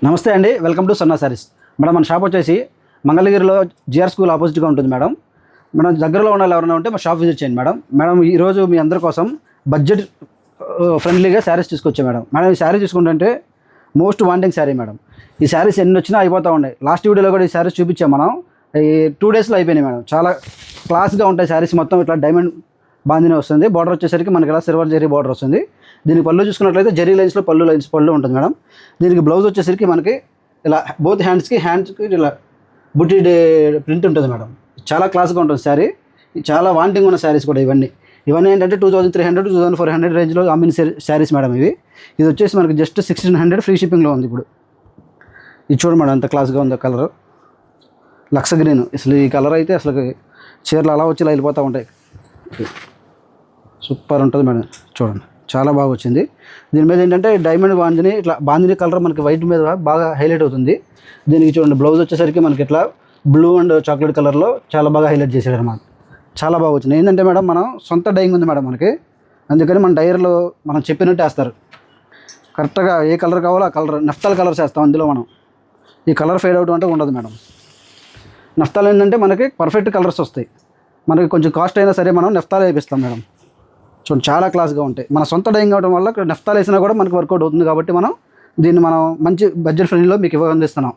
నమస్తే అండి, welcome to Sanna saris. Madam మన షాప్ వచ్చేసి మంగళగిరిలో జిఆర్ స్కూల్ ఆపోజిట్గా ఉంటుంది మేడం. మనం దగ్గరలో ఉన్న ఎవరైనా ఉంటే మా షాప్ విజిట్ చేయండి మేడం. మేడం ఈరోజు మీ అందరి కోసం బడ్జెట్ ఫ్రెండ్లీగా శారీస్ తీసుకొచ్చాం మేడం. మేడం ఈ శారీ తీసుకుంటుంటే మోస్ట్ వాంటింగ్ శారీ మేడం. ఈ శారీస్ ఎన్ని వచ్చినా అయిపోతూ ఉన్నాయి. లాస్ట్ వీడియోలో కూడా ఈ శారీస్ చూపించాం మనం. ఈ 2 డేస్లో అయిపోయినాయి మేడం. చాలా క్లాస్గా ఉంటాయి శారీస్. మొత్తం ఇట్లా డైమండ్ బాందినే వస్తుంది. బార్డర్ వచ్చేసరికి మనకి ఇలా సిల్వర్ జరీ బార్డర్ వస్తుంది. దీనికి పళ్ళు చూసుకున్నట్లయితే జరీ లైన్స్లో పళ్ళు ఉంటుంది మేడం. దీనికి బ్లౌజ్ వచ్చేసరికి మనకి ఇలా బోత్ హ్యాండ్స్కి ఇలా బుట్టి ప్రింట్ ఉంటుంది మేడం. చాలా క్లాస్గా ఉంటుంది శారీ. చాలా వాంటింగ్ ఉన్న శారీస్ కూడా ఇవన్నీ ఏంటంటే 2300 2400 రేంజ్లో అమ్మిన శారీస్ మేడం ఇవి. ఇది వచ్చేసి మనకి జస్ట్ 1600 ఫ్రీ షిప్పింగ్లో ఉంది ఇప్పుడు. ఇది చూడండి మేడం ఎంత క్లాస్గా ఉందో కలర్. Lux green. అసలు ఈ కలర్ అయితే అసలు చీరలు అలా వచ్చి ఇలా వెళ్ళిపోతూ ఉంటాయి. సూపర్ ఉంటుంది మేడం. చూడండి చాలా బాగా వచ్చింది. దీని మీద ఏంటంటే డైమండ్ బాందిని కలర్ మనకి వైట్ మీద బాగా హైలైట్ అవుతుంది. దీనికి చూడండి బ్లౌజ్ వచ్చేసరికి మనకి ఇట్లా బ్లూ అండ్ చాక్లెట్ కలర్లో చాలా బాగా హైలైట్ చేశాడు అన్నమాట. చాలా బాగా వచ్చింది. ఏంటంటే మేడం మనం సొంత డైయింగ్ ఉంది మేడం మనకి. అందుకని మన డైర్లో మనం చెప్పినట్టు వేస్తారు. కరెక్ట్గా ఏ కలర్ కావాలో ఆ కలర్ నఫ్తాల్ కలర్స్ వేస్తాం అందులో మనం. ఈ కలర్ ఫేడ్ అవుట్ అంటే ఉండదు మేడం. నఫ్తాల్ ఏంటంటే మనకి పర్ఫెక్ట్ కలర్స్ వస్తాయి. మనకి కొంచెం కాస్ట్ అయినా సరే మనం నఫ్తాల్ వేపిస్తాం మేడం. చూడండి చాలా క్లాస్గా ఉంటాయి. మన సొంత డైయింగ్ అవడం వల్ల నఫ్తాల్ వేసినా కూడా మనకి వర్కౌట్ అవుతుంది. కాబట్టి మనం దీన్ని మంచి బడ్జెట్ ఫ్రెండ్లీలో మీకు అందిస్తున్నాం.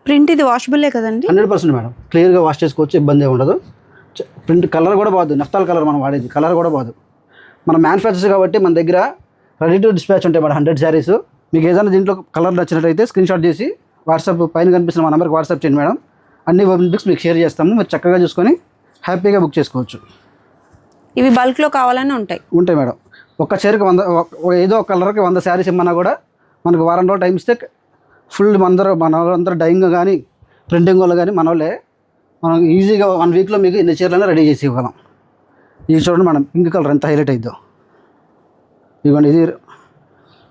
ప్రింట్ ఇది వాషబుల్లే కదండి? 100% మేడం. క్లియర్గా వాష్ చేసుకోవచ్చు, ఇబ్బంది ఉండదు. ప్రింట్ కలర్ కూడా బాదు. నఫ్తాల్ కలర్ మనం వాడేది కలర్ కూడా బాదు. మన మ్యానుఫ్యాక్చర్స్ కాబట్టి మన దగ్గర రెడీ టు డిస్పాచ్ ఉంటాయి మేడం. 100 శారీస్. మీకు ఏదైనా దీంట్లో కలర్ నచ్చినట్టయితే స్క్రీన్ షాట్ చేసి వాట్సాప్ పైన కనిపిస్తున్న మా నెంబర్కి వాట్సాప్ చేయండి మేడం. అన్ని పిక్స్ మీకు షేర్ చేస్తాము. మీరు చక్కగా చూసుకొని హ్యాపీగా బుక్ చేసుకోవచ్చు. ఇవి బల్క్లో కావాలని ఉంటాయి మేడం. ఒక్క చీరకి 100 ఏదో ఒక కలర్కి 100 శారీస్ ఇమ్మన్నా కూడా మనకు వారం రోజులు టైం ఇస్తే ఫుల్ మనందరూ డైయింగ్ కానీ ప్రింటింగ్ వాళ్ళు కానీ మనం ఈజీగా 1 వీక్లో మీకు ఇన్ని చీరలను రెడీ చేసి ఇవ్వగలం. ఇది చూడండి మనం పింక్ కలర్ ఎంత హైలైట్ అయిద్దో. ఇదిగోండి ఇది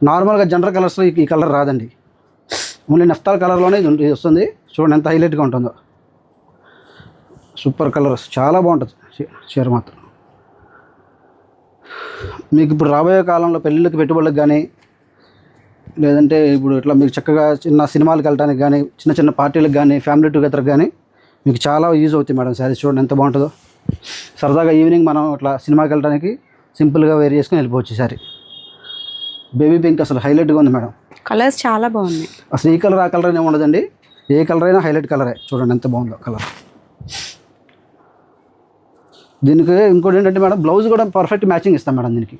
నార్మల్గా జనరల్ కలర్స్లో ఈ కలర్ రాదండి. ఓన్లీ నఫ్తాల్ కలర్లోనే ఇది వస్తుంది. చూడండి ఎంత హైలైట్గా ఉంటుందో. సూపర్ కలర్స్ చాలా బాగుంటుంది చీర మాత్రం. మీకు ఇప్పుడు రాబోయే కాలంలో పెళ్ళిళ్ళకి పెట్టుబడులకు కానీ లేదంటే ఇప్పుడు ఇట్లా మీకు చక్కగా చిన్న సినిమాలకు వెళ్ళడానికి కానీ చిన్న పార్టీలకు కానీ ఫ్యామిలీ టుగెదర్కి కానీ మీకు చాలా యూజ్ అవుతాయి మేడం. శారీస్ చూడండి ఎంత బాగుంటుందో. సరదాగా ఈవినింగ్ మనం ఇట్లా సినిమాకి వెళ్ళడానికి సింపుల్గా వేర్ చేసుకుని వెళ్ళిపోవచ్చు. శారీ బేబీ పింక్ అసలు హైలైట్గా ఉంది మేడం. కలర్స్ చాలా బాగున్నాయి. అసలు ఈ కలర్ ఆ కలర్ ఏమి ఉండదండి. ఏ కలర్ అయినా హైలైట్ కలరే. చూడండి ఎంత బాగుందో కలర్. దీనికి ఇంకోటి ఏంటంటే మేడం బ్లౌజ్ కూడా పర్ఫెక్ట్ మ్యాచింగ్ ఇస్తాం మేడం. దీనికి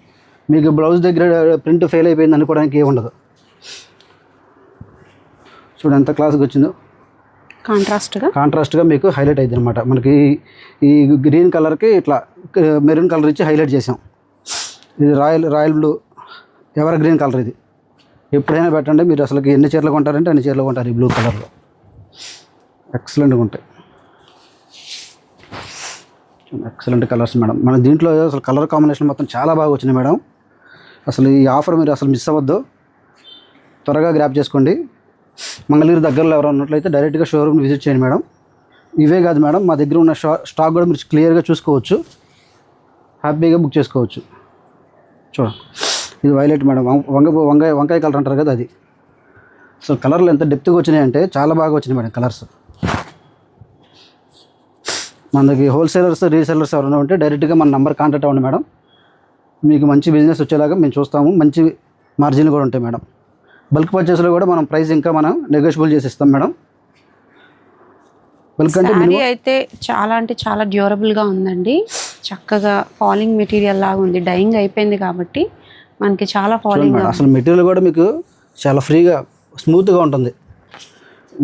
మీకు బ్లౌజ్ దగ్గర ప్రింట్ ఫెయిల్ అయిపోయింది అనుకోవడానికి ఏమి ఉండదు. చూడండి ఎంత క్లాస్గా వచ్చిందో. కాంట్రాస్ట్గా మీకు హైలైట్ అయింది అనమాట. మనకి ఈ గ్రీన్ కలర్కి ఇట్లా మెరూన్ కలర్ ఇచ్చి హైలైట్ చేసాం. ఇది royal blue ever green colour. ఇది ఎప్పుడైనా పెట్టండి. మీరు అసలు ఎన్ని చీరలు కొంటారంటే అన్ని చీరలు కొంటారు ఈ బ్లూ కలర్లో. ఎక్సలెంట్గా ఉంటాయి. Excellent colours madam. మన దీంట్లో అసలు కలర్ కాంబినేషన్ మొత్తం చాలా బాగా వచ్చినాయి మేడం. అసలు ఈ ఆఫర్ మీరు అసలు మిస్ అవ్వద్దు. త్వరగా గ్రాప్ చేసుకోండి. మంగళగిరి దగ్గరలో ఎవరైనా ఉన్నట్లయితే డైరెక్ట్గా షోరూమ్ని విజిట్ చేయండి మేడం. ఇవే కాదు మేడం, మా దగ్గర ఉన్న స్టాక్ కూడా మీరు క్లియర్గా చూసుకోవచ్చు. హ్యాపీగా బుక్ చేసుకోవచ్చు. చూడండి ఇది వైలెట్ మేడం. వంకాయ కలర్ అంటారు కదా అది. అసలు కలర్లు ఎంత డెప్త్గా వచ్చినాయంటే చాలా బాగా వచ్చినాయి మేడం కలర్స్. మన దగ్గర హోల్సేలర్స్ రీసెలర్స్ ఎవరైనా ఉంటే డైరెక్ట్గా మన నెంబర్ కాంటాక్ట్ అవ్వండి మేడం. మీకు మంచి బిజినెస్ వచ్చేలాగా మేము చూస్తాము. మంచి మార్జిన్లు కూడా ఉంటాయి మేడం. బల్క్ పర్చేస్లో కూడా మనం ప్రైస్ ఇంకా మనం నెగోషియబుల్ చేసి ఇస్తాం మేడం. బల్క్ అంటే అయితే చాలా డ్యూరబుల్గా ఉందండి. చక్కగా ఫాలింగ్ మెటీరియల్ లాగా ఉంది. డైయింగ్ అయిపోయింది కాబట్టి మనకి చాలా ఫాలింగ్. అసలు మెటీరియల్ కూడా మీకు చాలా ఫ్రీగా స్మూత్గా ఉంటుంది.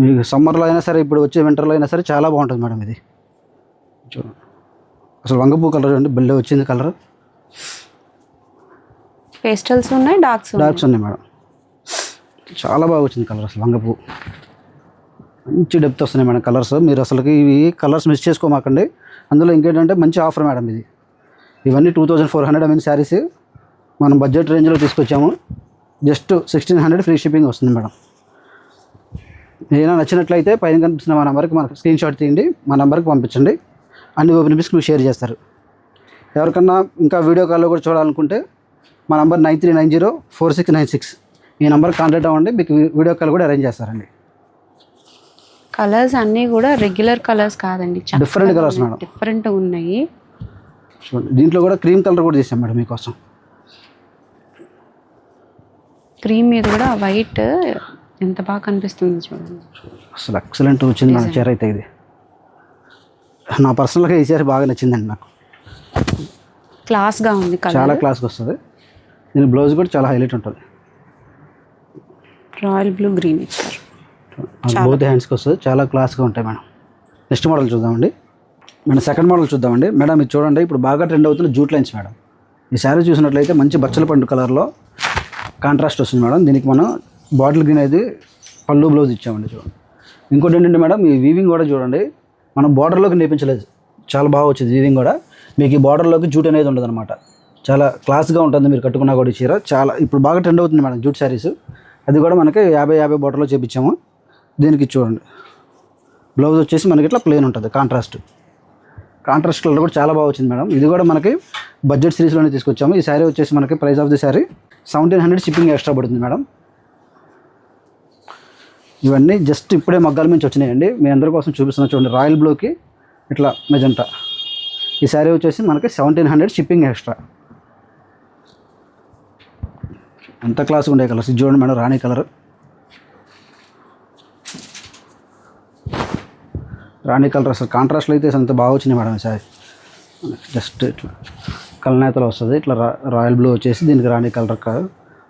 మీకు సమ్మర్లో అయినా సరే ఇప్పుడు వచ్చే వింటర్లో అయినా సరే చాలా బాగుంటుంది మేడం ఇది. చూడండి అసలు వంగపూ కలర్ చూడండి బిల్డ్ వచ్చింది. కలర్ పేస్టల్స్ ఉన్నాయి, డార్క్స్ ఉన్నాయి మేడం. చాలా బాగా వచ్చింది కలర్. అసలు వంగపూ మంచి డెప్త్ వస్తున్నాయి మేడం కలర్స్. మీరు అసలుకి ఇవి కలర్స్ మిస్ చేసుకోమాకండి. అందులో ఇంకేంటంటే మంచి ఆఫర్ మేడం ఇది. ఇవన్నీ 2400 అమ్మిన శారీస్ మనం బడ్జెట్ రేంజ్లో తీసుకొచ్చాము. జస్ట్ 1600 ఫ్రీ షిప్పింగ్ వస్తుంది మేడం. ఏదైనా నచ్చినట్లయితే పైన కనిపిస్తున్న మా నెంబర్కి మనకు స్క్రీన్ షాట్ తీయండి, మా నెంబర్కి పంపించండి. అన్ని ఓపెన్ పిక్స్ మీకు షేర్ చేస్తారు. ఎవరికన్నా ఇంకా వీడియో కాల్లో కూడా చూడాలనుకుంటే మా నెంబర్ 93904696. ఈ నెంబర్కి కాంటాక్ట్ అవ్వండి, మీకు వీడియో కాల్ కూడా అరేంజ్ చేస్తారండి. కలర్స్ అన్నీ కూడా రెగ్యులర్ కలర్స్ కాదండి, డిఫరెంట్ కలర్స్ మేడం, డిఫరెంట్ ఉన్నాయి. చూడండి దీంట్లో కూడా క్రీమ్ కలర్ కూడా తీసాం మేడం మీకోసం. క్రీమ్ మీద కూడా వైట్ ఎంత బాగా కనిపిస్తుంది చూడండి. అసలు ఎక్సలెంట్ వచ్చింది మేడం చీర అయితే. ఇది నా పర్సనల్గా ఈ చీర బాగా నచ్చిందండి నాకు. క్లాస్గా ఉంది, చాలా క్లాస్గా వస్తుంది. దీని బ్లౌజ్ కూడా చాలా హైలైట్ ఉంటుంది. రాయల్ బ్లూ గ్రీన్ ఇచ్చారు, బోత్ హ్యాండ్స్కి వస్తుంది, చాలా క్లాస్గా ఉంటాయి మేడం. నెక్స్ట్ మోడల్ చూద్దామండి మేడం. సెకండ్ మోడల్ చూద్దామండి మేడం. ఇది చూడండి, ఇప్పుడు బాగా ట్రెండ్ అవుతున్న జూట్ లైన్స్ మేడం. ఈ శారీ చూసినట్లయితే మంచి బచ్చల పండు కలర్లో కాంట్రాస్ట్ వస్తుంది మేడం. దీనికి మనం బాటిల్ గ్రీన్ అయితే పళ్ళు బ్లౌజ్ ఇచ్చామండి. చూడండి, ఇంకోటి ఏంటంటే మేడం, ఈ వీవింగ్ కూడా చూడండి, మనం బార్డర్లోకి నేర్పించలేదు, చాలా బాగా వచ్చింది వీవింగ్ కూడా. మీకు ఈ బార్డర్లోకి జూట్ అనేది ఉండదు అనమాట, చాలా క్లాస్గా ఉంటుంది మీరు కట్టుకున్నా కూడా. ఈ చీర చాలా ఇప్పుడు బాగా ట్రెండ్ అవుతుంది మేడం జూట్ శారీస్. అది కూడా మనకి 50 బార్డర్లో చేపించాము. దీనికి చూడండి బ్లౌజ్ వచ్చేసి మనకి ఇట్లా ప్లెయిన్ ఉంటుంది, కాంట్రాస్ట్ కలర్ కూడా చాలా బాగా వచ్చింది మేడం. ఇది కూడా మనకి బడ్జెట్ సిరీస్లోనే తీసుకొచ్చాము. ఈ శారీ వచ్చేసి మనకి price of the sari 1700 shipping extra పడుతుంది మేడం. ఇవన్నీ జస్ట్ ఇప్పుడే మగ్గాల నుంచి వచ్చినాయండి, మీ అందరి కోసం చూపిస్తున్నా చూడండి. రాయల్ బ్లూకి ఇట్లా మెజంటా. ఈ శారీ వచ్చేసి మనకి 1700 షిప్పింగ్ ఎక్స్ట్రా. ఎంత క్లాస్గా ఉండే కలర్స్ ఇది చూడండి మేడం. రాణి కలర్, అసలు కాంట్రాస్ట్లో అయితే అంత బాగా వచ్చినాయి మేడం. ఈ శారీ జస్ట్ ఇట్లా కలనేతలు వస్తుంది, ఇట్లా రాయల్ బ్లూ వచ్చేసి దీనికి రాణి కలర్,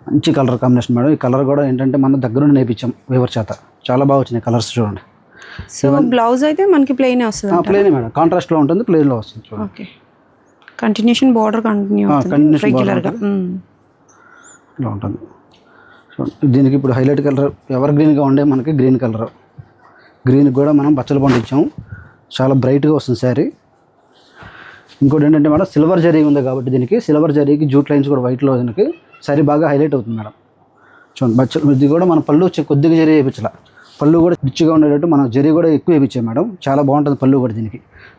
మంచి కలర్ కాంబినేషన్ మేడం. ఈ కలర్ కూడా ఏంటంటే మన దగ్గర నుండి నేర్పించాం వేవర్ చేత, చాలా బాగా వచ్చినాయి కలర్స్ చూడండి. సో బ్లౌజ్ అయితే మనకి ప్లెయిన్ వస్తుంది, ప్లెయిన్ మేడం, కాంట్రాస్ట్లో ఉంటుంది, ప్లెయిన్లో వస్తుంది చూడండి. ఓకే, కంటిన్యూషన్ బార్డర్ కంటిన్యూ రెగ్యులర్గా ఇలా ఉంటుంది చూడండి. దీనికి ఇప్పుడు హైలైట్ కలర్ ఎవర్ గ్రీన్గా ఉండే మనకి గ్రీన్ కలర్, గ్రీన్కి కూడా మనం బచ్చల పండు ఇచ్చాము, చాలా బ్రైట్గా వస్తుంది శారీ. ఇంకోటి ఏంటంటే మేడం, సిల్వర్ జరీ ఉంది కాబట్టి దీనికి సిల్వర్ జరీకి జూట్ లైన్స్ కూడా వైట్లో దీనికి శారీ బాగా హైలైట్ అవుతుంది మేడం. చూడండి బచ్చలు, ఇది కూడా మన పళ్ళు కొద్దిగా జరీ వేయించాల, పళ్ళు కూడా రిచ్గా ఉండేటట్టు మనం జరీ కూడా ఎక్కువ వేయించాం మేడం. చాలా బాగుంటుంది పళ్ళు కూడా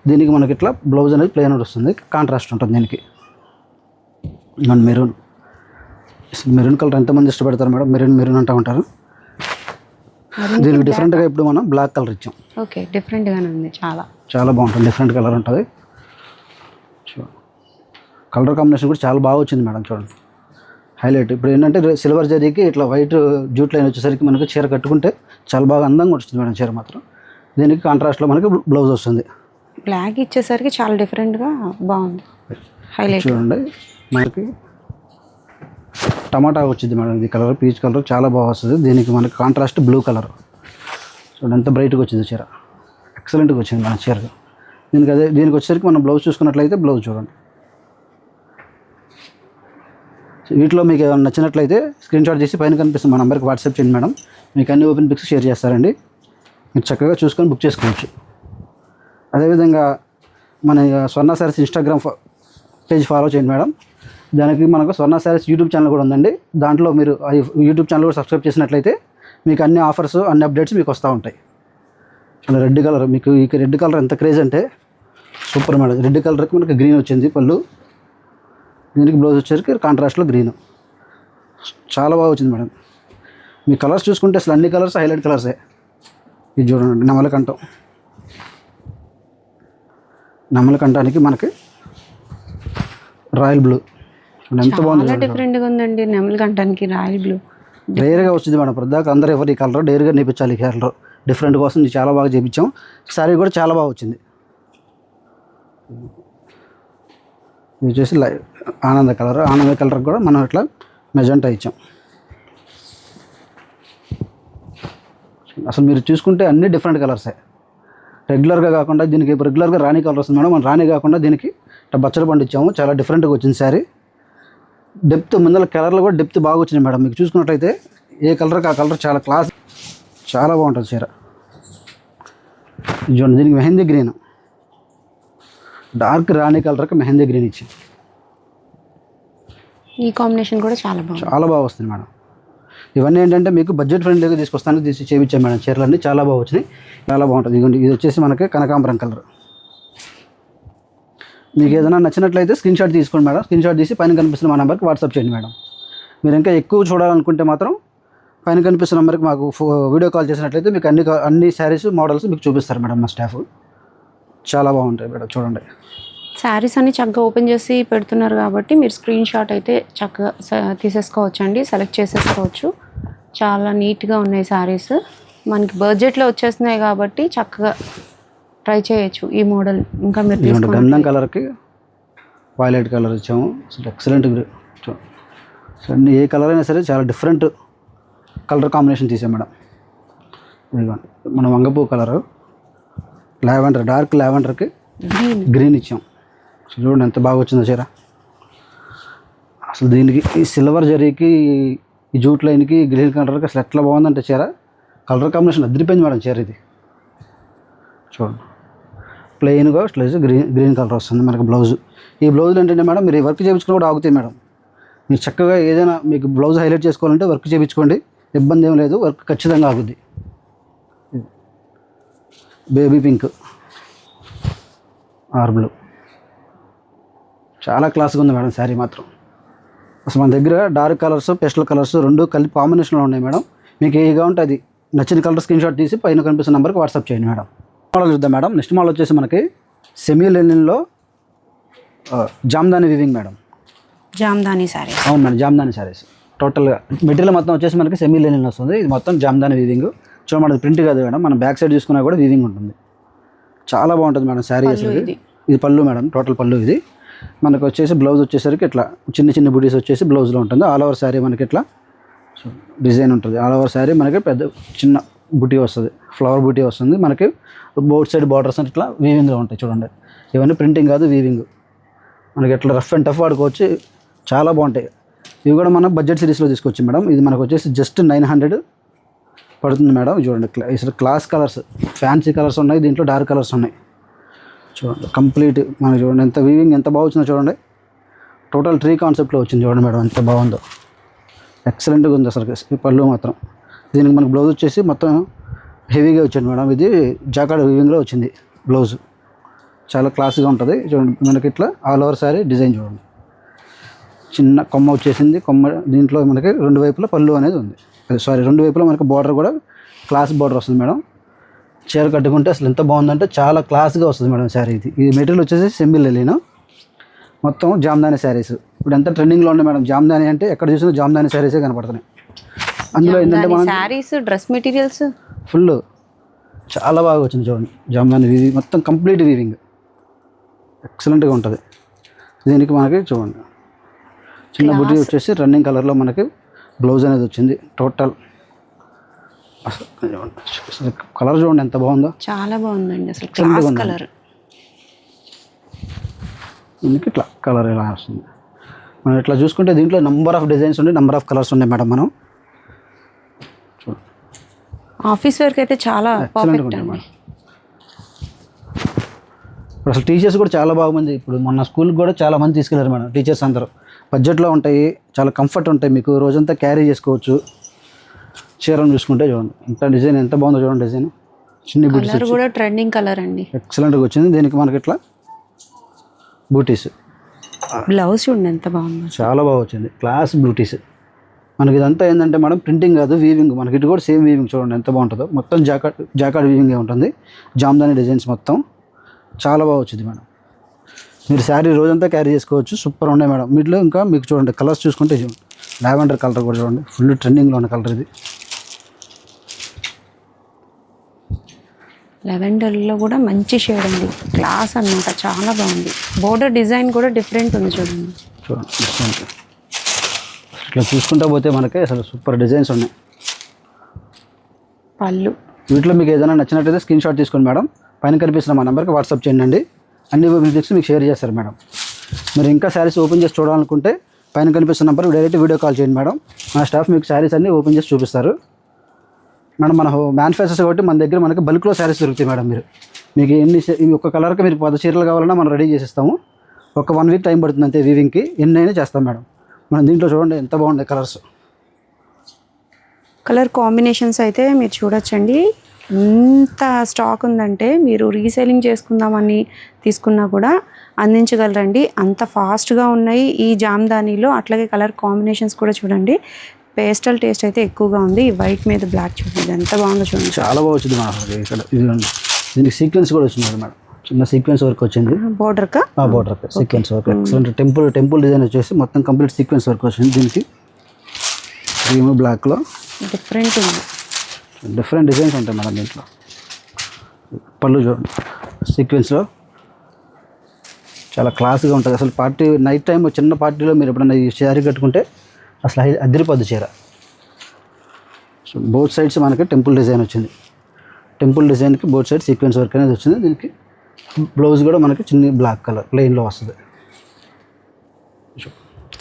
దీనికి మనకి ఇట్లా బ్లౌజ్ అనేది ప్లెయిన్ వస్తుంది, కాంట్రాస్ట్ ఉంటుంది దీనికి. మెరూన్ కలర్ ఎంతమంది ఇష్టపడతారు మేడం, మెరూన్ అంటూ ఉంటారు. దీనికి డిఫరెంట్గా ఇప్పుడు మనం బ్లాక్ కలర్ ఇచ్చాం. ఓకే, డిఫరెంట్గానే ఉంది, చాలా బాగుంటుంది, డిఫరెంట్ కలర్ ఉంటుంది. కలర్ కాంబినేషన్ కూడా చాలా బాగా వచ్చింది మేడం చూడండి, హైలైట్. ఇప్పుడు ఏంటంటే సిల్వర్ జరీకి ఇట్లా వైట్ జూట్ లైన్ వచ్చేసరికి మనకి చీర కట్టుకుంటే చాలా బాగా అందంగా వచ్చింది మేడం చీర మాత్రం. దీనికి కాంట్రాస్ట్లో మనకి బ్లౌజ్ వస్తుంది. బ్లాక్ ఇచ్చేసరికి చాలా డిఫరెంట్గా బాగుంది, హైలైట్. చూడండి మనకి టమాటా వచ్చింది మేడం, ఇది కలర్ పీచ్ కలర్ చాలా బాగా వస్తుంది. దీనికి మనకి కాంట్రాస్ట్ బ్లూ కలర్ చూడండి, ఎంత బ్రైట్గా వచ్చింది చీర, ఎక్సలెంట్గా వచ్చింది మన చీర. దీనికి వచ్చేసరికి మనం బ్లౌజ్ చూసుకున్నట్లయితే బ్లౌజ్ చూడండి. వీటిలో మీకు ఏమైనా నచ్చినట్లయితే స్క్రీన్ షాట్ చేసి పైన కనిపిస్తుంది మా నెంబర్కి వాట్సాప్ చేయండి మేడం, మీకు అన్ని ఓపెన్ పిక్స్ షేర్ చేస్తారండి, మీరు చక్కగా చూసుకొని బుక్ చేసుకోవచ్చు. అదేవిధంగా మన స్వర్ణ శారీస్ ఇన్స్టాగ్రామ్ పేజ్ ఫాలో చేయండి మేడం. దానికి మనకు స్వర్ణ శారీస్ యూట్యూబ్ ఛానల్ కూడా ఉందండి. దాంట్లో మీరు యూట్యూబ్ ఛానల్ కూడా సబ్స్క్రైబ్ చేసినట్లయితే మీకు అన్ని ఆఫర్స్ అన్ని అప్డేట్స్ మీకు వస్తూ ఉంటాయి. చాలా రెడ్ కలర్, మీకు ఈ రెడ్ కలర్ ఎంత క్రేజ్ అంటే సూపర్ మేడం. రెడ్ కలర్కి మనకి గ్రీన్ వచ్చింది పళ్ళు, దీనికి బ్లౌజ్ వచ్చేసరికి కాంట్రాస్ట్లో గ్రీన్, చాలా బాగా వచ్చింది మేడం. మీ కలర్స్ చూసుకుంటే అసలు అన్ని కలర్స్ హైలైట్ కలర్సే. ఇది చూడండి నెమలకంఠానికి మనకి రాయల్ బ్లూ ఎంత బాగుంది, డిఫరెంట్గా ఉందండి. నెమలకంఠానికి రాయల్ బ్లూ డైర్గా వచ్చింది మేడం. ప్రతిదాకా అందరూ ఎవరు ఈ కలర్ డైర్గా నేర్పించాలి, ఈ కలర్ డిఫరెంట్ కోసం చాలా బాగా చేయించాం. శారీ కూడా చాలా బాగా వచ్చింది. ఇది వచ్చేసి ఆనంద కలర్ కూడా మనం ఇట్లా మెజెంటా ఇచ్చాం. అసలు మీరు చూసుకుంటే అన్ని డిఫరెంట్ కలర్సే, రెగ్యులర్గా కాకుండా దీనికి రెగ్యులర్గా రాణి కలర్ వస్తుంది మేడం. మనం రాణి కాకుండా దీనికి ఇట్లా బచ్చలు పండు ఇచ్చాము, చాలా డిఫరెంట్గా వచ్చింది శారీ. డెప్త్ ముందర కలర్లో కూడా డెప్త్ బాగా వచ్చింది మేడం. మీకు చూసుకున్నట్లయితే ఏ కలర్కి ఆ కలర్ చాలా క్లాస్, చాలా బాగుంటుంది చీర. చూడండి దీనికి మెహందీ గ్రీన్, డార్క్ రాణి కలర్కి మెహందీ గ్రీన్ ఇచ్చి ఈ కాంబినేషన్ కూడా చాలా బాగా వస్తుంది మేడం. ఇవన్నీ ఏంటంటే మీకు బడ్జెట్ ఫ్రెండ్లీగా తీసుకొస్తాను చేయించాం మేడం. చీరలన్నీ చాలా బాగా వచ్చినాయి, చాలా బాగుంటుంది. ఇది వచ్చేసి మనకి కనకాంబరం కలర్. మీకు ఏదైనా నచ్చినట్లయితే స్క్రీన్ షాట్ తీసుకోండి మేడం. స్క్రీన్ షాట్ తీసి పైన కనిపిస్తున్న మా నెంబర్కి వాట్సాప్ చేయండి మేడం. మీరు ఇంకా ఎక్కువ చూడాలనుకుంటే మాత్రం పైన కనిపిస్తున్న నెంబర్కి మాకు వీడియో కాల్ చేసినట్లయితే మీకు అన్ని శారీస్ మోడల్స్ మీకు చూపిస్తారు మేడం మా స్టాఫ్. చాలా బాగుంటాయి మేడం, చూడండి. శారీస్ అన్ని చక్కగా ఓపెన్ చేసి పెడుతున్నారు కాబట్టి మీరు స్క్రీన్ షాట్ అయితే చక్కగా తీసేసుకోవచ్చు అండి, సెలెక్ట్ చేసేసుకోవచ్చు. చాలా నీట్గా ఉన్నాయి శారీస్, మనకి బడ్జెట్లో వచ్చేస్తున్నాయి కాబట్టి చక్కగా ట్రై చేయొచ్చు ఈ మోడల్. ఇంకా మీరు గంధం కలర్కి వైలెట్ కలర్ ఇచ్చాము, అసలు ఎక్సలెంట్. సో అన్ని ఏ కలర్ అయినా సరే చాలా డిఫరెంట్ కలర్ కాంబినేషన్ తీసాం మేడం. ఇదిగోండి మన వంగపూ కలరు, లావెండర్, డార్క్ లావెండర్కి గ్రీన్ ఇచ్చాం. చూడండి ఎంత బాగా వచ్చిందో చీర. అసలు దీనికి ఈ సిల్వర్ జరీకి, ఈ జూట్ లైన్కి, గ్రీన్ కలర్కి అసలు ఎట్లా బాగుందంటే చీర. కలర్ కాంబినేషన్ అదిరిపోయింది మేడం చీర ఇది. చూడండి ప్లెయిన్గా స్లేజ్ గ్రీన్ కలర్ వస్తుంది మనకి బ్లౌజ్. ఈ బ్లౌజులు ఏంటంటే మేడం మీరు వర్క్ చేయించుకుని కూడా ఆగుతాయి మేడం. మీరు చక్కగా ఏదైనా మీకు బ్లౌజ్ హైలైట్ చేసుకోవాలంటే వర్క్ చేయించుకోండి, ఇబ్బంది ఏం లేదు, వర్క్ ఖచ్చితంగా ఆగుద్ది. బేబీ పింక్, ఆర్ బ్లూ, చాలా క్లాస్గా ఉంది మేడం శారీ మాత్రం. అసలు మన దగ్గర డార్క్ కలర్స్, పేస్టల్ కలర్స్ రెండు కలిపి కాంబినేషన్లో ఉన్నాయి మేడం. మీకు ఏగా ఉంటే అది నచ్చిన కలర్ స్క్రీన్ షాట్ తీసి పైన కనిపిస్తున్న నెంబర్కి వాట్సాప్ చేయండి మేడం. మోడల్ చూద్దాం మేడం. నెక్స్ట్ మోడల్ వచ్చేసి మనకి సెమీ లెనిన్లో జామ్దాని వివింగ్ మేడం. జామ్దాని శారీ. అవును మేడం, జామ్దాని శారీస్. టోటల్గా మెటీరియల్ మొత్తం వచ్చేసి మనకి సెమీ లెనిన్ వస్తుంది. ఇది మొత్తం జామ్దాని వీవింగ్. చూడమంటే ప్రింట్ కాదు మేడం, మన బ్యాక్ సైడ్ చూసుకున్నా కూడా వీవింగ్ ఉంటుంది. చాలా బాగుంటుంది మేడం శారీ. అసలు ఇది పళ్ళు మేడం, టోటల్ పళ్ళు. ఇది మనకు వచ్చేసి బ్లౌజ్ వచ్చేసరికి ఇట్లా చిన్న చిన్న బుటీస్ వచ్చేసి బ్లౌజ్లో ఉంటుంది. ఆల్ ఓవర్ శారీ మనకి ఇట్లా డిజైన్ ఉంటుంది. ఆల్ ఓవర్ శారీ మనకి పెద్ద చిన్న బుటీ వస్తుంది, ఫ్లవర్ బుటీ వస్తుంది. మనకి బోత్ సైడ్ బార్డర్స్ అంటే ఇట్లా వీవింగ్లో ఉంటాయి. చూడండి ఇవన్నీ ప్రింటింగ్ కాదు, వీవింగ్. మనకి ఇట్లా రఫ్ అండ్ టఫ్ వాడుకోవచ్చు, చాలా బాగుంటాయి. ఇవి కూడా మనం బడ్జెట్ సిరీస్లో తీసుకోవచ్చు మేడం. ఇది మనకు వచ్చేసి జస్ట్ 900 పడుతుంది మేడం. చూడండి ఇసలు క్లాస్ కలర్స్, ఫ్యాన్సీ కలర్స్ ఉన్నాయి, దీంట్లో డార్క్ కలర్స్ ఉన్నాయి. చూడండి కంప్లీట్ మనకి చూడండి ఎంత వీవింగ్ ఎంత బాగా వచ్చిందో చూడండి. టోటల్ ట్రీ కాన్సెప్ట్లో వచ్చింది చూడండి మేడం, ఎంత బాగుందో, ఎక్సలెంట్గా ఉంది అసలు. ఈ పళ్ళు మాత్రం దీనికి మనకు బ్లౌజ్ వచ్చేసి మొత్తం హెవీగా వచ్చింది మేడం. ఇది జాకార్డ్ వీవింగ్లో వచ్చింది బ్లౌజ్, చాలా క్లాస్గా ఉంటుంది. చూడండి మనకి ఇట్లా ఆల్ ఓవర్ శారీ డిజైన్ చూడండి, చిన్న కొమ్మ వచ్చేసింది. కొమ్మ దీంట్లో మనకి రెండు వైపులా పళ్ళు అనేది ఉంది, సారీ రెండు వైపులా మనకి బార్డర్ కూడా క్లాస్ బార్డర్ వస్తుంది మేడం. చీర కట్టుకుంటే అసలు ఎంత బాగుందంటే చాలా క్లాస్గా వస్తుంది మేడం శారీ. ఇది మెటీరియల్ వచ్చేసి సెమీ లెనిన్, మొత్తం జామ్దాని శారీస్. ఇప్పుడు ఎంత ట్రెండింగ్లో ఉన్నాయి మేడం జామ్దాని అంటే, ఎక్కడ చూసినా జామ్దాని శారీసే కనపడుతున్నాయి. అందులో ఏంటంటే మనం శారీస్, డ్రెస్ మెటీరియల్స్ ఫుల్ చాలా బాగా వచ్చింది చూడండి. జామ్దాని వీవింగ్ మొత్తం కంప్లీట్ వీవింగ్ ఎక్సలెంట్గా ఉంటుంది. దీనికి మనకి చూడండి చిన్న బుట్టి వచ్చేసి రన్నింగ్ కలర్లో మనకి బ్లౌజ్ అనేది వచ్చింది. టోటల్ కలర్ చూడండి ఎంత బాగుందో, చాలా బాగుందండి అసలు, క్లాస్ కలర్. దీనికి ఇట్లా కలర్ ఎలా వస్తుంది మనం ఇట్లా చూసుకుంటే దీంట్లో నెంబర్ ఆఫ్ డిజైన్స్ ఉన్నాయి, నెంబర్ ఆఫ్ కలర్స్ ఉన్నాయి మేడం. మనం ఆఫీస్ వేర్కి అయితే చాలా పర్ఫెక్ట్ అండి. ఇప్పుడు అసలు టీచర్స్ కూడా చాలా బాగుంది. ఇప్పుడు మొన్న స్కూల్కి కూడా చాలా మంది తీసుకెళ్ళారు మేడం టీచర్స్ అందరూ. బడ్జెట్లో ఉంటాయి, చాలా కంఫర్ట్ ఉంటాయి, మీకు రోజంతా క్యారీ చేసుకోవచ్చు. చీరను చూసుకుంటే చూడండి ఎంత డిజైన్ ఎంత బాగుందో చూడండి. డిజైన్ చిన్న బూటీస్ కూడా ట్రెండింగ్ కలర్ అండి, ఎక్సలెంట్గా వచ్చింది. దీనికి మనకి ఇట్లా బూటీస్, బ్లౌజ్ చూడండి ఎంత బాగుందో, చాలా బాగా వచ్చింది. క్లాస్ బూటీస్ మనకి. ఇదంతా ఏంటంటే మేడం ప్రింటింగ్ కాదు, వీవింగ్. మనకి ఇటు కూడా సేమ్ వీవింగ్ చూడండి ఎంత బాగుంటుందో. మొత్తం జాకార్డ్ వీవింగే ఉంటుంది. జామ్దాని డిజైన్స్ మొత్తం చాలా బాగా వచ్చింది మేడం. మీరు శారీ రోజంతా క్యారీ చేసుకోవచ్చు, సూపర్ ఉన్నాయి మేడం. వీటిలో ఇంకా మీకు చూడండి కలర్స్ చూసుకుంటే చూడండి, లావెండర్ కలర్ కూడా చూడండి ఫుల్ ట్రెండింగ్లో ఉన్న కలర్ ఇది. లెవెండర్లో కూడా మంచి షేడ్ అండి, క్లాస్ అన్నమాట, చాలా బాగుంది. బోర్డర్ డిజైన్ కూడా డిఫరెంట్ ఉంది చూడండి. చూడండి ఇట్లా చూసుకుంటా పోతే మనకి అసలు సూపర్ డిజైన్స్ ఉన్నాయి. పళ్ళు వీటిలో మీకు ఏదైనా నచ్చినట్టయితే స్క్రీన్ షాట్ తీసుకోండి మేడం. పైన కనిపిస్తున్న మా నెంబర్కి వాట్సాప్ చేయండి. అన్ని పిక్స్ మీకు షేర్ చేస్తారు మేడం. మీరు ఇంకా శారీస్ ఓపెన్ చేసి చూడాలనుకుంటే పైన కనిపిస్తున్న నెంబర్ డైరెక్ట్ వీడియో కాల్ చేయండి మేడం. మా స్టాఫ్ మీకు శారీస్ అన్నీ ఓపెన్ చేసి చూపిస్తారు మేడం. మన మ్యానుఫ్యాక్చర్స్ కాబట్టి మన దగ్గర మనకి బల్క్లో శారీస్ దొరుకుతాయి మేడం. మీకు ఇవి ఒక కలర్కి మీరు 10 చీరలు కావాలన్నా మనం రెడీ చేసిస్తాము. ఒక 1 వీక్ టైం పడుతుంది అంతే వీవింగ్కి, ఎన్నైనా చేస్తాం మేడం. మనం దీంట్లో చూడండి ఎంత బాగుంది కలర్స్, కలర్ కాంబినేషన్స్ అయితే మీరు చూడొచ్చండి. ఎంత స్టాక్ ఉందంటే మీరు రీసేలింగ్ చేసుకుందామని తీసుకున్నా కూడా అందించగలరండి, అంత ఫాస్ట్గా ఉన్నాయి ఈ జామ్దానీలో. అట్లాగే కలర్ కాంబినేషన్స్ కూడా చూడండి, పేస్టల్ టేస్ట్ అయితే ఎక్కువగా ఉంది. ఈ వైట్ మీద బ్లాక్ చూడండి ఎంత బాగుందో చూడండి. చాలా బాగా వచ్చింది మేడం. ఇక్కడ ఇదిగోండి, దీనికి సీక్వెన్స్ కూడా వచ్చింది మేడం. చిన్న సీక్వెన్స్ వర్క్ వచ్చింది. బోర్డర్కా? Border sequence work excellent. Temple design వచ్చేసి మొత్తం కంప్లీట్ సీక్వెన్స్ వర్క్ వచ్చింది. దీనికి క్రీమ్ బ్లాక్లో డిఫరెంట్ ఉంది. డిఫరెంట్ డిజైన్స్ ఉంటాయి మేడం దీంట్లో. పళ్ళు చూడండి సీక్వెన్స్లో చాలా క్లాస్గా ఉంటుంది. అసలు పార్టీ నైట్ టైం చిన్న పార్టీలో మీరు ఎప్పుడైనా ఈ శారీ కట్టుకుంటే అసలు అదిరిపోద్ది చీర. సో బోత్ సైడ్స్ మనకి టెంపుల్ డిజైన్ వచ్చింది. టెంపుల్ డిజైన్కి బోత్ సైడ్ సీక్వెన్స్ వర్క్ అనేది వచ్చింది. దీనికి బ్లౌజ్ కూడా మనకి చిన్న బ్లాక్ కలర్ ప్లెయిన్లో వస్తుంది.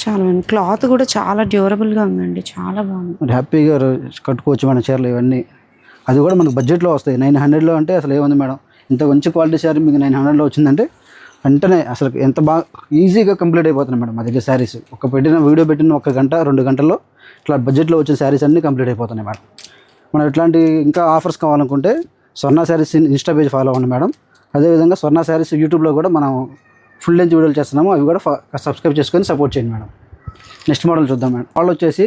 చాలా బాగుంది. క్లాత్ కూడా చాలా డ్యూరబుల్గా ఉందండి, చాలా బాగుంది. మరి హ్యాపీగా కట్టుకోవచ్చు మన చీరలు ఇవన్నీ. అది కూడా మనకు బడ్జెట్లో వస్తాయి. 900లో అంటే అసలు ఏముంది మేడం, ఇంత మంచి క్వాలిటీ శారీ మీకు 900లో వచ్చిందంటే వెంటనే అసలు ఎంత బాగా ఈజీగా కంప్లీట్ అయిపోతున్నాయి మేడం మా దగ్గర శారీస్. వీడియో పెట్టిన 1 గంట 2 గంటల్లో ఇట్లా బడ్జెట్లో వచ్చిన శారీస్ అన్నీ కంప్లీట్ అయిపోతున్నాయి మేడం. మనం ఇట్లాంటి ఇంకా ఆఫర్స్ కావాలనుకుంటే స్వర్ణ శారీస్ ఇన్స్టా పేజ్ ఫాలో అవ్వండి మేడం. అదేవిధంగా స్వర్ణ శారీస్ యూట్యూబ్లో కూడా మనం ఫుల్ లెంత్ వీడియోలు చేస్తున్నాము, అవి కూడా సబ్స్క్రైబ్ చేసుకొని సపోర్ట్ చేయండి మేడం. నెక్స్ట్ మోడల్ చూద్దాం మేడం. వాళ్ళు వచ్చేసి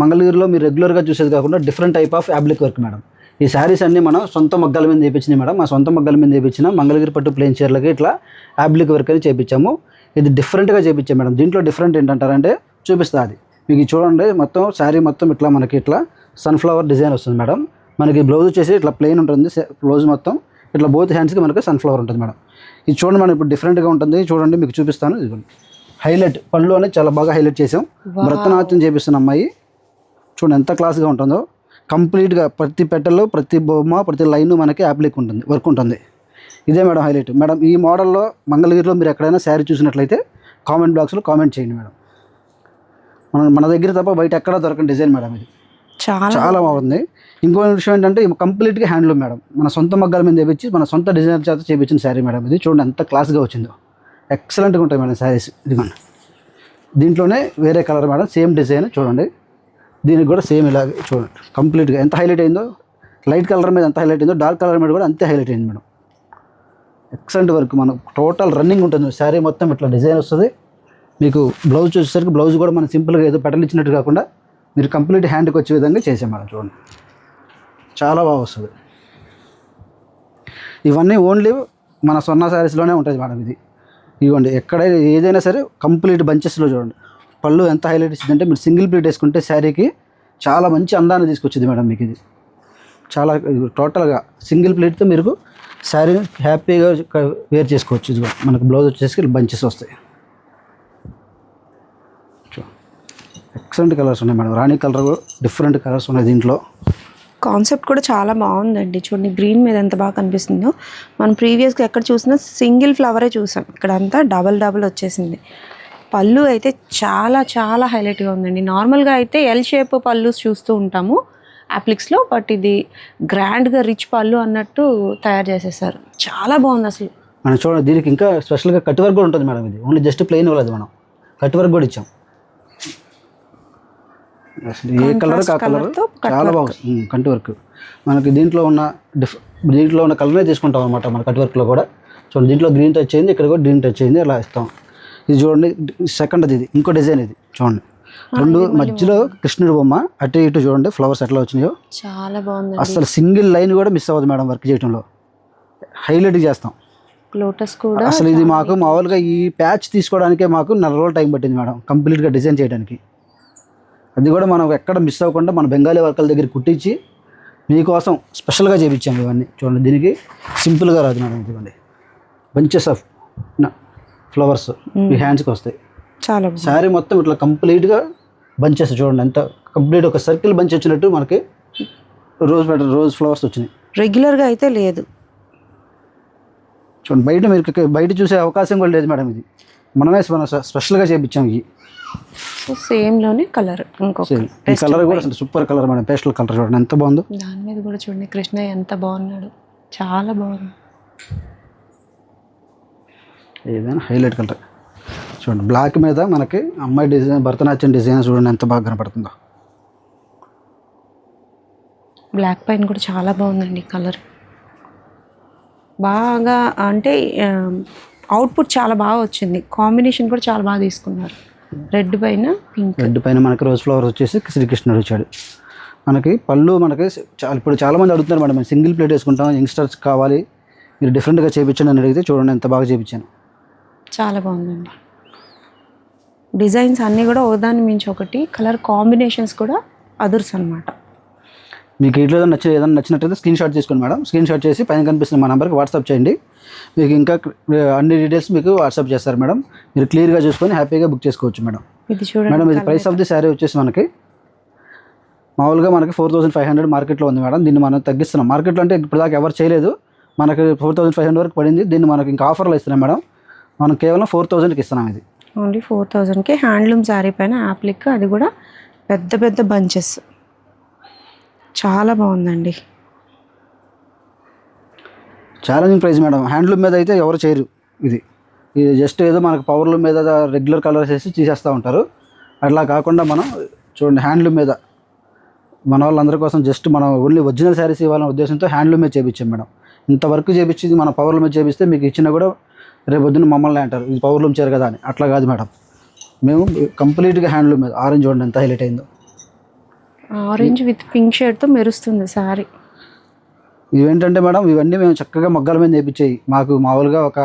మంగళగిరిలో మీరు రెగ్యులర్గా చూసేది కాకుండా different type of fabric work madam. ఈ శారీస్ అన్నీ మనం సొంత మగ్గాల మీద చేయించినాయి మేడం. మా సొంత మగ్గాల మీద చేయించిన మంగళగిరి పట్టు ప్లేన్ చీరలకి ఇట్లా ఫ్యాబ్రిక్ వర్క్ అని చేయించాము. ఇది డిఫరెంట్గా చేయించాం మేడం. దీంట్లో డిఫరెంట్ ఏంటంటారంటే చూపిస్తా, అది మీకు చూడండి. మొత్తం శారీ మొత్తం ఇట్లా మనకి ఇట్లా సన్ఫ్లవర్ డిజైన్ వస్తుంది మేడం. మనకి బ్లౌజ్ వచ్చేసి ఇట్లా ప్లెయిన్ ఉంటుంది. బ్లౌజ్ మొత్తం ఇట్లా బోత్ హ్యాండ్స్కి మనకి సన్ఫ్లవర్ ఉంటుంది మేడం. ఇది చూడండి మనం ఇప్పుడు డిఫరెంట్గా ఉంటుంది. చూడండి మీకు చూపిస్తాను. ఇది హైలైట్ పళ్ళు అనేది చాలా బాగా హైలైట్ చేసాం. భరతనాట్యం చేపిస్తున్న అమ్మాయి చూడండి ఎంత క్లాస్గా ఉంటుందో. కంప్లీట్గా ప్రతి పెట్టెలో ప్రతి బొమ్మ ప్రతి లైన్ మనకి యాప్లిక్ ఉంటుంది, వర్క్ ఉంటుంది. ఇదే మేడం హైలైట్. మేడం ఈ మోడల్లో మంగళగిరిలో మీరు ఎక్కడైనా శారీ చూసినట్లయితే కామెంట్ బాక్స్లో కామెంట్ చేయండి మేడం. మన దగ్గర తప్ప బయట ఎక్కడా దొరకని డిజైన్ మేడం. ఇది చాలా బాగుంది. ఇంకో విషయం ఏంటంటే కంప్లీట్గా హ్యాండ్లూమ్ మేడం. మన సొంత మగ్గాల మీద చేపించి మన సొంత డిజైనర్ చేత చేపించిన శారీ మేడం. ఇది చూడండి ఎంత క్లాస్గా వచ్చిందో. ఎక్సలెంట్గా ఉంటాయి మేడం శారీస్. ఇదిగోండి దీంట్లోనే వేరే కలర్ మేడం, సేమ్ డిజైన్ చూడండి. దీనికి కూడా సేమ్ ఇలాగే చూడండి కంప్లీట్గా ఎంత హైలైట్ అయిందో. లైట్ కలర్ మీద ఎంత హైలైట్ అయిందో డార్క్ కలర్ మీద కూడా అంతే హైలైట్ అయింది మేడం. Excellent work. మనం టోటల్ రన్నింగ్ ఉంటుంది శారీ మొత్తం. ఇట్లా డిజైన్ వస్తుంది. మీకు బ్లౌజ్ చూసేసరికి బ్లౌజ్ కూడా మనం సింపుల్గా ఏదో పెటల్ ఇచ్చినట్టు కాకుండా మీరు కంప్లీట్ హ్యాండ్కి వచ్చే విధంగా చేసాం మేడం. చూడండి చాలా బాగా వస్తుంది. ఇవన్నీ ఓన్లీ మన స్వర్ణ శారీస్లోనే ఉంటుంది మేడం. ఇది ఇవ్వండి ఎక్కడైనా ఏదైనా సరే కంప్లీట్ బంచెస్లో చూడండి. పళ్ళు ఎంత హైలైట్ ఇస్తుందంటే మీరు సింగిల్ ప్లేట్ వేసుకుంటే శారీకి చాలా మంచి అందాన్ని తీసుకొచ్చింది మేడం. మీకు ఇది చాలా టోటల్గా సింగిల్ ప్లేట్తో మీరు శారీ హ్యాపీగా వేర్ చేసుకోవచ్చు. ఇది మనకు బ్లౌజ్ వచ్చేసి బంచెస్ వస్తాయి. ఎక్సలెంట్ కలర్స్ ఉన్నాయి మేడం. రాణి కలర్ డిఫరెంట్ కలర్స్ ఉన్నాయి దీంట్లో. కాన్సెప్ట్ కూడా చాలా బాగుందండి. చూడండి గ్రీన్ మీద ఎంత బాగా కనిపిస్తుందో. మనం ప్రీవియస్గా ఎక్కడ చూసినా సింగిల్ ఫ్లవరే చూసాం, ఇక్కడ అంతా డబల్ వచ్చేసింది. పళ్ళు అయితే చాలా చాలా హైలైట్గా ఉందండి. నార్మల్గా అయితే ఎల్ షేప్ పళ్ళు చూస్తూ ఉంటాము అప్లిక్స్లో, బట్ ఇది గ్రాండ్గా రిచ్ పళ్ళు అన్నట్టు తయారు చేసేసారు. చాలా బాగుంది అసలు. మనం చూడండి దీనికి ఇంకా స్పెషల్గా కట్ వర్క్ కూడా ఉంటుంది మేడం. ఇది ఓన్లీ జస్ట్ ప్లెయిన్ ఇవ్వలేదు, మనం కట్ వర్క్ కూడా ఇచ్చాం. అసలు ఏ కలర్ ఆ కలర్ చాలా బాగుంది కట్ వర్క్. మనకి దీంట్లో ఉన్న కలరే తీసుకుంటాం అనమాట మన కట్ వర్క్లో కూడా. చూడండి దీంట్లో గ్రీన్ టచ్ అయింది, ఇక్కడ కూడా గ్రీన్ టచ్ అయింది, అలా ఇస్తాం. ఇది చూడండి సెకండ్ ఇది ఇంకో డిజైన్. ఇది చూడండి రెండు మధ్యలో కృష్ణుడి బొమ్మ అటు ఇటు చూడండి ఫ్లవర్స్ ఎట్లా వచ్చినాయో చాలా బాగుంది. అసలు సింగిల్ లైన్ కూడా మిస్ అవ్వదు మేడం వర్క్ చేయడంలో. హైలైట్ చేస్తాం. లోటస్ కూడా అసలు ఇది మాకు మామూలుగా ఈ ప్యాచ్ తీసుకోవడానికే మాకు 4 రోజులు టైం పట్టింది మేడం కంప్లీట్గా డిజైన్ చేయడానికి. అది కూడా మనం ఎక్కడ మిస్ అవ్వకుండా మన బెంగాలీ వర్కర్ల దగ్గర కుట్టించి మీకోసం స్పెషల్గా చేయించాము ఇవన్నీ. చూడండి దీనికి సింపుల్గా రాదు మేడం. ఇదిగోండి బంచెస్ ఆఫ్ ఫ్లవర్స్ మీ హ్యాండ్స్కి వస్తాయి. చాలా శారీ మొత్తం ఇట్లా కంప్లీట్గా బంచెస్ చూడండి ఎంత కంప్లీట్ ఒక సర్కిల్ బంచ్ వచ్చినట్టు మనకి రోజ్ ఫ్లవర్స్ వచ్చినాయి. రెగ్యులర్గా అయితే లేదు చూడండి. మీరు బయట చూసే అవకాశం కూడా లేదు మేడం. ఇది మనమే స్పెషల్గా చేయించాం. ఇవి సేమ్లోనే కలర్ ఇంకొక ఈ కలర్ కూడా అసలు super colour madam. Pastel colour చూడండి ఎంత బాగుందో. దాని మీద కూడా చూడండి కృష్ణ ఎంత బాగున్నాడు, చాలా బాగుంది. ఏదైనా హైలైట్ కలర్ చూడండి. బ్లాక్ మీద మనకి అమ్మాయి డిజైన్ భరతనాట్యం డిజైన్ చూడండి ఎంత బాగా కనపడుతుందో. బ్లాక్ పైన కూడా చాలా బాగుందండి కలర్. బాగా అంటే అవుట్పుట్ చాలా బాగా వచ్చింది. కాంబినేషన్ కూడా చాలా బాగా తీసుకున్నారు. రెడ్ పైన పింక్. రెడ్ పైన మనకి రోజ్ ఫ్లవర్ వచ్చేసి శ్రీకృష్ణుడు వచ్చాడు. మనకి పళ్ళు మనకి ఇప్పుడు చాలామంది అడుగుతున్నారు మేడం, మేము సింగిల్ ప్లేట్ వేసుకుంటాం, యంగ్స్టర్స్ కావాలి, మీరు డిఫరెంట్గా చేయించండి అని అడిగితే చూడండి ఎంత బాగా చేయించాను. చాలా బాగుందండి. డిజైన్స్ అన్నీ కూడా ఒకదాన్ని మించి ఒకటి, కలర్ కాంబినేషన్స్ కూడా అదుర్స్ అనమాట. మీకు ఇట్లా ఏదైనా నచ్చినట్లయితే స్క్రీన్ షాట్ చేసుకోండి మేడం. స్క్రీన్ షాట్ చేసి పైన కనిపిస్తున్న మా నెంబర్కి వాట్సాప్ చేయండి. మీకు ఇంకా అన్ని డీటెయిల్స్ మీకు వాట్సాప్ చేస్తారు మేడం. మీరు క్లియర్గా చూసుకొని హ్యాపీగా బుక్ చేసుకోవచ్చు మేడం. ఇది చూడండి మేడం, ఇది ప్రైస్ ఆఫ్ ది శారీ వచ్చేసి మనకి మామూలుగా మనకి 4500 మార్కెట్లో ఉంది మేడం. దీన్ని మనం తగ్గిస్తున్నాం. మార్కెట్లో అంటే ఇప్పుడు దాకా ఎవరు చేయలేదు, మనకి 4500 వరకు పడింది. దీన్ని మనకి ఇంకా ఆఫర్లో ఇస్తున్నాం మేడం. మనం కేవలం 4000కి ఇస్తున్నాం. ఇది ఓన్లీ 4000కి హ్యాండ్లూమ్ శారీ పైన యాప్లిక్, అది కూడా పెద్ద పెద్ద బంచెస్. చాలా బాగుందండి. Challenging price madam. హ్యాండ్లూమ్ మీద అయితే ఎవరు చేయరు. ఇది జస్ట్ ఏదో మనకు పవర్లూమ్ మీద రెగ్యులర్ కలర్స్ వేసి తీసేస్తూ ఉంటారు. అట్లా కాకుండా మనం చూడండి హ్యాండ్లూమ్ మీద మన వాళ్ళందరి కోసం జస్ట్ మనం ఓన్లీ ఒరిజినల్ శారీస్ ఇవ్వాలనే ఉద్దేశంతో హ్యాండ్లూమ్ మీద చేయించాం మేడం. ఇంత వర్క్ చేయించి మన పవర్లూమ్ మీద చేపిస్తే మీకు ఇచ్చినా కూడా రేపు పొద్దున్న మమ్మల్ని అంటారు ఇది పవర్లూమ్ చేరు కదా అని. అట్లా కాదు మేడం, మేము కంప్లీట్గా హ్యాండ్లూమ్ మీద. ఆరెంజ్ చూడండి ఎంత హైలైట్ అయిందో. ఆరెంజ్ విత్ పింక్ షేడ్తో మెరుస్తుంది శారీ. ఇవేంటంటే మేడం, ఇవన్నీ మేము చక్కగా మగ్గాల మీద నేర్పించేవి. మాకు మామూలుగా ఒక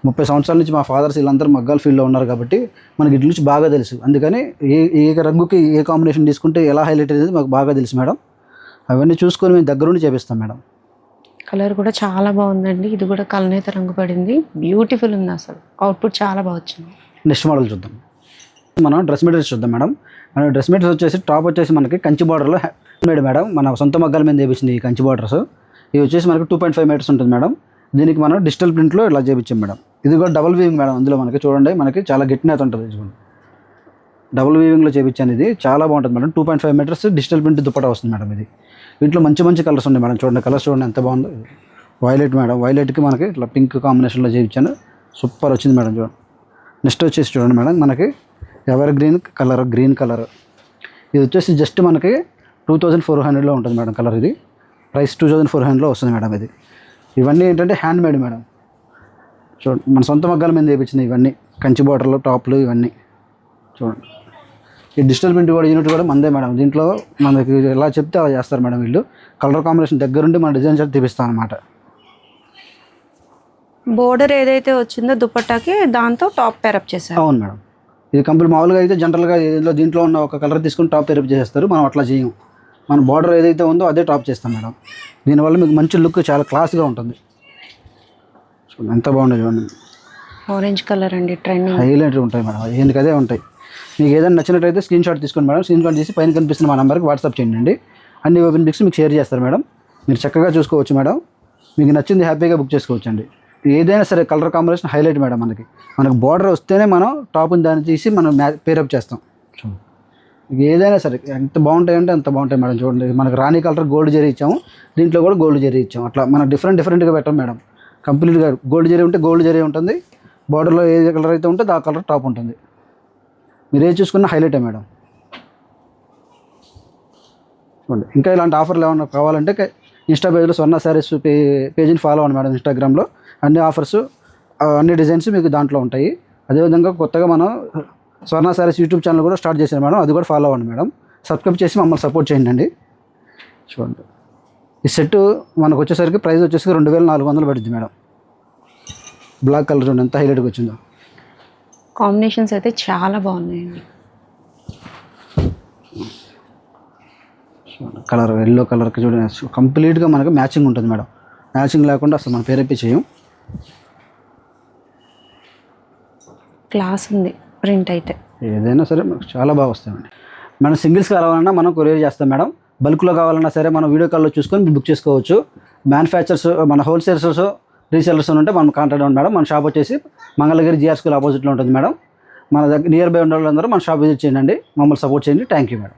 30 సంవత్సరాల నుంచి మా ఫాదర్స్ వీళ్ళందరూ మగ్గాల ఫీల్డ్లో ఉన్నారు కాబట్టి మనకి ఇట్ల నుంచి బాగా తెలుసు. అందుకని ఏ రంగుకి ఏ కాంబినేషన్ తీసుకుంటే ఎలా హైలైట్ అనేది మాకు బాగా తెలుసు మేడం. అవన్నీ చూసుకొని మేము దగ్గరుండి చేపిస్తాం మేడం. కలర్ కూడా చాలా బాగుందండి. ఇది కూడా కలనేత రంగు పడింది, బ్యూటిఫుల్ ఉంది. అసలు అవుట్పుట్ చాలా బాగా వచ్చింది. నెక్స్ట్ మోడల్ చూద్దాం. మనం డ్రెస్ మెటీరియల్స్ చూద్దాం మేడం. మన డ్రెస్ మెటీరియల్స్ వచ్చేసి టాప్ వచ్చేసి మనకి కంచి బార్డర్లో మేడ్ మేడం. మన సొంత మగ్గాల మీద చేపించింది ఈ కంచి బార్డర్స్. ఇవి వచ్చేసి మనకి 2.5 మీటర్స్ ఉంటుంది మేడం. దీనికి మనం డిజిటల్ ప్రింట్లో ఇలా చేపించాం మేడం. ఇది కూడా డబుల్ వీవింగ్ మేడం. అందులో మనకి చూడండి మనకి చాలా గట్టినేత ఉంటుంది. డబుల్ వీవింగ్లో చేపించాను. ఇది చాలా బాగుంటుంది madam. 2.5 meters digital print dupatta వస్తుంది మేడం. ఇది వీటిలో మంచి మంచి కలర్స్ ఉన్నాయి మేడం. చూడండి కలర్స్ చూడండి ఎంత బాగుందో. వైలెట్ మేడం, వైలెట్కి మనకి ఇట్లా పింక్ కాంబినేషన్లో చేయించాను. సూపర్ వచ్చింది మేడం. చూడండి నెక్స్ట్ వచ్చేసి చూడండి మేడం, మనకి ever green colour, green colour. ఇది వచ్చేసి జస్ట్ మనకి 2400లో ఉంటుంది మేడం కలర్. ఇది ప్రైస్ 2400లో వస్తుంది మేడం. ఇది ఇవన్నీ ఏంటంటే హ్యాండ్ మేడ్ మేడం. చూడండి మన సొంత మగ్గాల మీద చేయించింది ఇవన్నీ. కంచి బార్డర్లు, టాప్లు ఇవన్నీ చూడండి. ఈ డిజిటల్ ప్రింట్ కూడా యూనిట్ కూడా మందే మేడం. దీంట్లో మనకి ఎలా చెప్తే అలా చేస్తారు మేడం వీళ్ళు. కలర్ కాంబినేషన్ దగ్గరుండి మన డిజైన్ షర్ట్ తీపిస్తాం అనమాట. బోర్డర్ ఏదైతే వచ్చిందో దుపట్టాకి దాంతో టాప్ పేరప్ చేశారు. అవును మేడం. ఇది కంపెనీ మామూలుగా అయితే జనరల్గా దీంట్లో ఉన్న ఒక కలర్ తీసుకుని టాప్ పేరప్ చేసేస్తారు. మనం అట్లా చేయం. మన బార్డర్ ఏదైతే ఉందో అదే టాప్ చేస్తాం మేడం. దీనివల్ల మీకు మంచి లుక్ చాలా క్లాస్గా ఉంటుంది. చూడండి ఎంత బాగుంటుంది. చూడండి ఆరెంజ్ కలర్ అండి, ట్రెండింగ్ హైలైట్ ఉంటాయి మేడం. ఎందుకు అదే ఉంటాయి. మీకు ఏదైనా నచ్చినట్టయితే స్క్రీన్ షాట్ తీసుకోండి మేడం. స్క్రీన్ షాట్ తీసి పైన కనిపిస్తున్న మా నెంబర్కి వాట్సాప్ చేయండి. అన్ని ఓపెన్ పిక్స్ మీకు షేర్ చేస్తారు మేడం. మీరు చక్కగా చూసుకోవచ్చు మేడం. మీకు నచ్చింది హ్యాపీగా బుక్ చేసుకోవచ్చు అండి. ఏదైనా సరే కలర్ కాంబినేషన్ హైలైట్ మేడం. మనకు బార్డర్ వస్తేనే మనం టాప్ని దాన్ని తీసి మనం పేరప్ చేస్తాం. ఏదైనా సరే ఎంత బాగుంటాయంటే అంత బాగుంటాయి మేడం. చూడండి మనకు రాణి కలర్ గోల్డ్ జరీ ఇచ్చాము, దీంట్లో కూడా గోల్డ్ జరీ ఇచ్చాము. అట్లా మనం డిఫరెంట్గా పెట్టాం మేడం. కంప్లీట్గా గోల్డ్ జరీ ఉంటే గోల్డ్ జరీ ఉంటుంది. బార్డర్లో ఏ కలర్ అయితే ఉంటే ఆ కలర్ టాప్ ఉంటుంది. మీరు ఏది చూసుకున్నా హైలైటే మేడం. చూడండి ఇంకా ఇలాంటి ఆఫర్లు ఏమైనా కావాలంటే ఇన్స్టా పేజ్లో స్వర్ణ శారీస్ పేజీని ఫాలో అవ్వండి మేడం. ఇన్స్టాగ్రామ్లో అన్ని ఆఫర్స్, అన్ని డిజైన్స్ మీకు దాంట్లో ఉంటాయి. అదేవిధంగా కొత్తగా మనం స్వర్ణ శారీస్ యూట్యూబ్ ఛానల్ కూడా స్టార్ట్ చేశాను మేడం. అది కూడా ఫాలో అవ్వండి మేడం. సబ్స్క్రైబ్ చేసి మమ్మల్ని సపోర్ట్ చేయండి. చూడండి ఈ సెట్ మనకు వచ్చేసరికి ప్రైస్ వచ్చేసి 2400 పడుతుంది మేడం. బ్లాక్ కలర్ చూడండి ఎంత హైలైట్గా వచ్చిందో. కాంబినేషన్స్ అయితే చాలా బాగున్నాయండి. కలర్ ఎల్లో కలర్కి చూడండి కంప్లీట్గా మనకు మ్యాచింగ్ ఉంటుంది మేడం. మ్యాచింగ్ లేకుండా అసలు మనం పేరెప్పి చేయం. క్లాస్ ఉంది ప్రింట్ అయితే. ఏదైనా సరే మనకు చాలా బాగా వస్తాయండి. మనం సింగిల్స్ కావాలన్నా మనం కొరియర్ చేస్తాం మేడం. బల్క్లో కావాలన్నా సరే మనం వీడియో కాల్లో చూసుకొని బుక్ చేసుకోవచ్చు. మ్యానుఫ్యాక్చర్స్, మన హోల్సేలర్స్, రీసేలర్స్ ఉంటే మనం కాంటాక్ట్ అవ్వండి మేడం. మన షాప్ వచ్చేసి మంగళగిరి జిఆర్ స్కూల్ ఆపోజిట్లో ఉంటుంది మేడం. మన దగ్గర నియర్ బై ఉన్న వాళ్ళందరూ మన షాప్ విజిట్ చేయండి. మమ్మల్ని సపోర్ట్ చేయండి. Thank you madam.